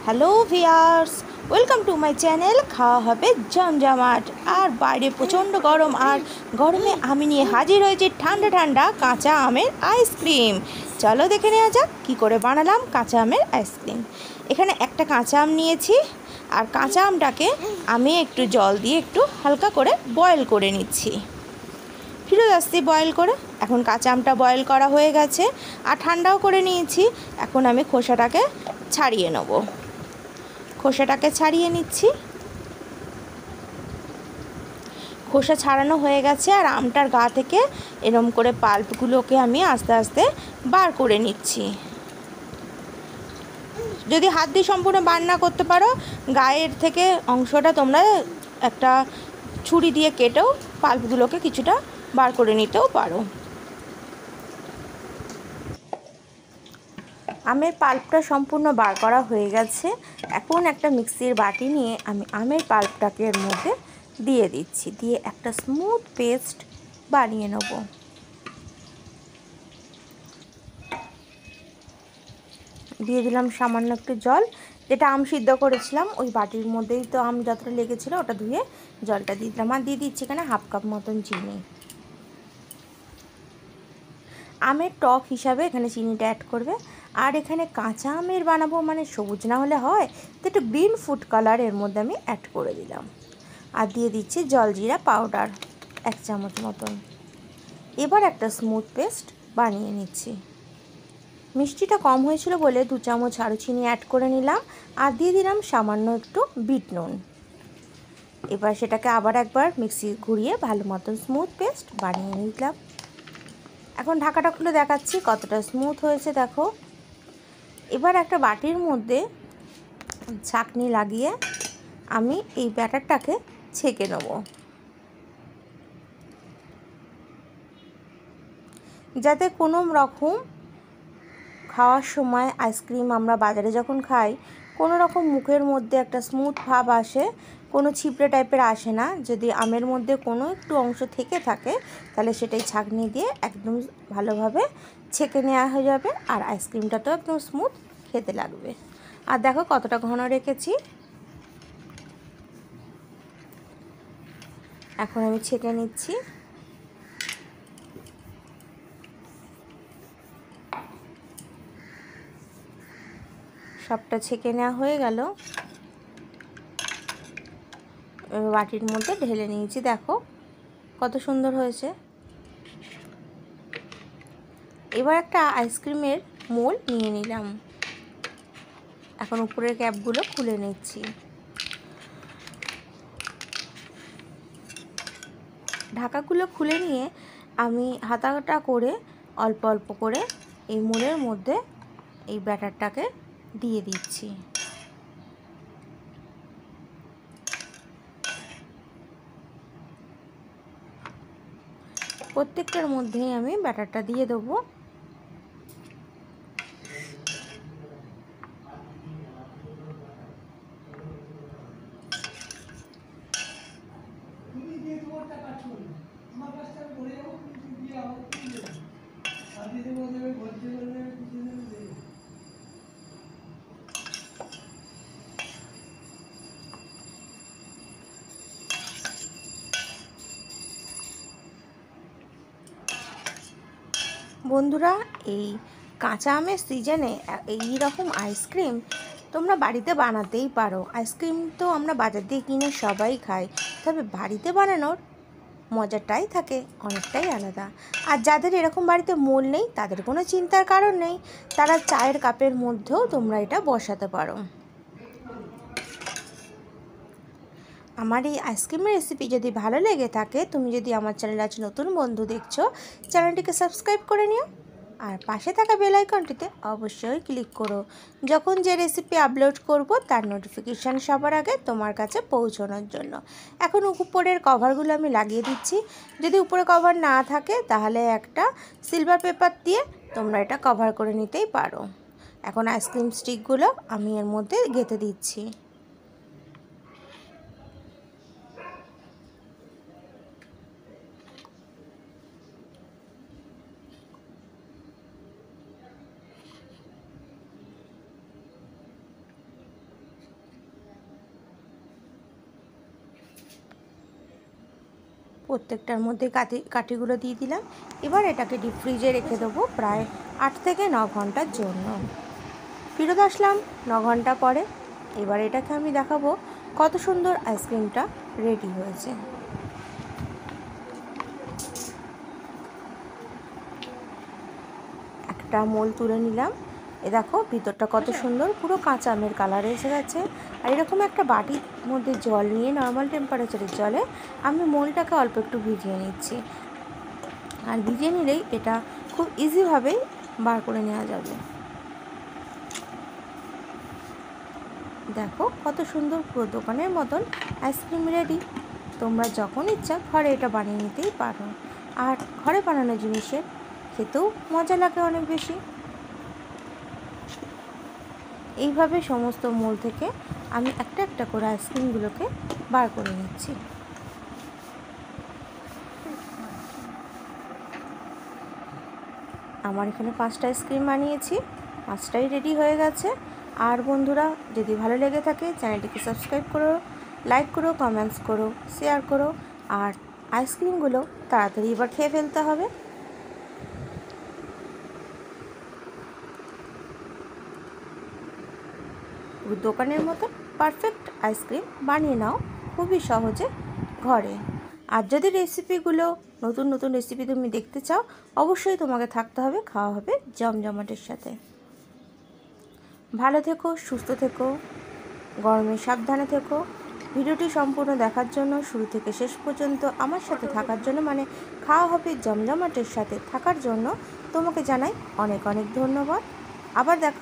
Hello viewers, welcome to my channel. খাওয়া হবে জমজমাট। আর বাইরে প্রচণ্ড গরম, আর গরমে আমি নিয়ে হাজির হয়েছি ঠান্ডা ঠান্ডা কাঁচা আমের আইসক্রিম। চলো দেখে নেওয়া যাক কী করে বানালাম কাঁচা আমের আইসক্রিম। এখানে একটা কাঁচা আম নিয়েছি, আর কাঁচা আমটাকে আমি একটু জল দিয়ে একটু হালকা করে বয়েল করে নিচ্ছি। ফিরে আসছি বয়েল করে। এখন কাঁচা আমটা বয়েল করা হয়ে গেছে আর ঠান্ডাও করে নিয়েছি। এখন আমি খোসাটাকে ছাড়িয়ে নেব। খোসাটাকে ছাড়িয়ে নিচ্ছি। খোসা ছাড়ানো হয়ে গেছে, আর আমটার গা থেকে এরম করে পাল্পগুলোকে আমি আস্তে আস্তে বার করে নিচ্ছি। যদি হাত দিয়ে সম্পূর্ণ বার না করতে পারো, গায়ের থেকে অংশটা তোমরা একটা ছুরি দিয়ে কেটেও পাল্পগুলোকে কিছুটা বার করে নিতেও পারো। আমের পাল্পটা সম্পূর্ণ বার করা হয়ে গেছে। এখন একটা মিক্সির বাটি নিয়ে আমি আমের পাল্পটাকে এর মধ্যে দিয়ে দিচ্ছি, দিয়ে একটা স্মুথ পেস্ট বানিয়ে নেব। দিয়ে দিলাম সামান্য একটু জল। যেটা আম সিদ্ধ করেছিলাম ওই বাটির মধ্যেই তো আম যতটা লেগেছিলো ওটা ধুয়ে জলটা দিয়ে দিলাম। আর দিয়ে দিচ্ছি এখানে হাফ কাপ মতন চিনি। আমের টক হিসাবে এখানে চিনিটা অ্যাড করবে। আর এখানে কাঁচা আমের বানাবো মানে সবুজ না হলে হয়, তো একটু গ্রিন ফুড কালার এর মধ্যে আমি অ্যাড করে দিলাম। আর দিয়ে দিচ্ছি জলজিরা পাউডার 1 চামচ মতন। এবার একটা স্মুথ পেস্ট বানিয়ে নিচ্ছি। মিষ্টিটা কম হয়েছিল বলে 2 চামচ আরও চিনি অ্যাড করে নিলাম। আর দিয়ে দিলাম সামান্য একটু বিট নুন। এবার সেটাকে আবার একবার মিক্সি ঘুরিয়ে ভালো মতন স্মুথ পেস্ট বানিয়ে নিলাম। এখন ঢাকাটা খুলে দেখাচ্ছি কতটা স্মুথ হয়েছে, দেখো। এবার একটা বাটির মধ্যে ছাঁকনি লাগিয়ে আমি এই ব্যাটারটাকে ছেঁকে নেব, যাতে কোনো রকম খাওয়ার সময় আইসক্রিম আমরা বাজারে যখন খাই কোনো রকম মুখের মধ্যে একটা স্মুথ ভাব আসে, কোনো ছিপড়ে টাইপের আসে না। যদি আমের মধ্যে কোনো একটু অংশ থেকে থাকে তাহলে সেটাই ছাঁকনি দিয়ে একদম ভালোভাবে ছেঁকে নেওয়া হয়ে যাবে, আর আইসক্রিমটা তো একদম স্মুথ খেতে লাগবে। আর দেখো কতটা ঘন রেখেছি। এখন আমি ছেঁকে নিচ্ছি। সবটা ছেঁকে নেওয়া হয়ে গেল। বাটির মধ্যে ঢেলে নিয়েছি, দেখো কত সুন্দর হয়েছে। এবার একটা আইসক্রিমের মোল্ড নিয়ে নিলাম। এখন উপরের ক্যাপগুলো খুলে নিচ্ছি। ঢাকাগুলো খুলে নিয়ে আমি হাতাটা করে অল্প অল্প করে এই মোলের মধ্যে এই ব্যাটারটাকে দিয়ে দিচ্ছি। প্রত্যেকটার মধ্যেই আমি ব্যাটারটা দিয়ে দেবো। বন্ধুরা, এই কাঁচা আমের সিজনে এই রকম আইসক্রিম তোমরা বাড়িতে বানাতেই পারো। আইসক্রিম তো আমরা বাজার দিয়ে কিনে সবাই খাই, তবে বাড়িতে বানানোর মজাটাই থাকে অনেকটাই আলাদা। আর যাদের এরকম বাড়িতে মোল নেই তাদের কোনো চিন্তার কারণ নেই, তারা চায়ের কাপের মধ্যেও তোমরা এটা বসাতে পারো। আমার এই আইসক্রিমের রেসিপি যদি ভালো লেগে থাকে, তুমি যদি আমার চ্যানেল আজ নতুন বন্ধু দেখছো, চ্যানেলটিকে সাবস্ক্রাইব করে নিও। আর পাশে থাকা বেল আইকনটিতে অবশ্যই ক্লিক করো, যখন যে রেসিপি আপলোড করব তার নোটিফিকেশান সবার আগে তোমার কাছে পৌঁছানোর জন্য। এখন উপরের কভারগুলো আমি লাগিয়ে দিচ্ছি। যদি উপরে কভার না থাকে তাহলে একটা সিলভার পেপার দিয়ে তোমরা এটা কভার করে নিতেই পারো। এখন আইসক্রিম স্টিকগুলো আমি এর মধ্যে গেঁথে দিচ্ছি। প্রত্যেকটার মধ্যে কাঠিগুলো দিয়ে দিলাম। এবার এটাকে ডিপ ফ্রিজে রেখে দেবো প্রায় 8 থেকে 9 ঘন্টার জন্য। ফিরত আসলাম 9 ঘন্টা পরে। এবার এটাকে আমি দেখাবো কত সুন্দর আইসক্রিমটা রেডি হয়েছে। একটা মোল তুলে নিলাম। এ দেখো ভিতরটা কত সুন্দর, পুরো কাঁচা আমের কালার এসে গেছে। আর এরকম একটা বাটির মধ্যে জল নিয়ে নর্মাল টেম্পারেচারের জলে আমি মোলটাকে অল্প একটু ভিজিয়ে নিচ্ছি। আর ভিজিয়ে নিলেই এটা খুব ইজিভাবেই বার করে নেওয়া যাবে। দেখো কত সুন্দর, পুরো দোকানের মতন আইসক্রিম রেডি। তোমরা যখন ইচ্ছা ঘরে এটা বানিয়ে নিতেই পারো। আর ঘরে বানানো জিনিসের খেতেও মজা লাগে অনেক বেশি। এইভাবে সমস্ত মোল থেকে আমি একটা একটা করে আইসক্রিমগুলোকে বার করে নিচ্ছি। আমার এখানে 5টা আইসক্রিম বানিয়েছি, 5টাই রেডি হয়ে গেছে। আর বন্ধুরা, যদি ভালো লেগে থাকে চ্যানেলটিকে সাবস্ক্রাইব করো, লাইক করো, কমেন্টস করো, শেয়ার করো। আর আইসক্রিমগুলো তাড়াতাড়ি এবার খেয়ে ফেলতে হবে। দোকানের মতো পারফেক্ট আইসক্রিম বানিয়ে নাও খুবই সহজে ঘরে। আর যদি রেসিপিগুলো নতুন নতুন রেসিপি তুমি দেখতে চাও, অবশ্যই তোমাকে থাকতে হবে, খাওয়া হবে জমজমাটের সাথে। ভালো থেকো, সুস্থ থেকো, গরমে সাবধানে থেকো। ভিডিওটি সম্পূর্ণ দেখার জন্য, শুরু থেকে শেষ পর্যন্ত আমার সাথে থাকার জন্য, মানে খাওয়া হবে জমজমাটের সাথে থাকার জন্য তোমাকে জানাই অনেক অনেক ধন্যবাদ। আবার দেখা।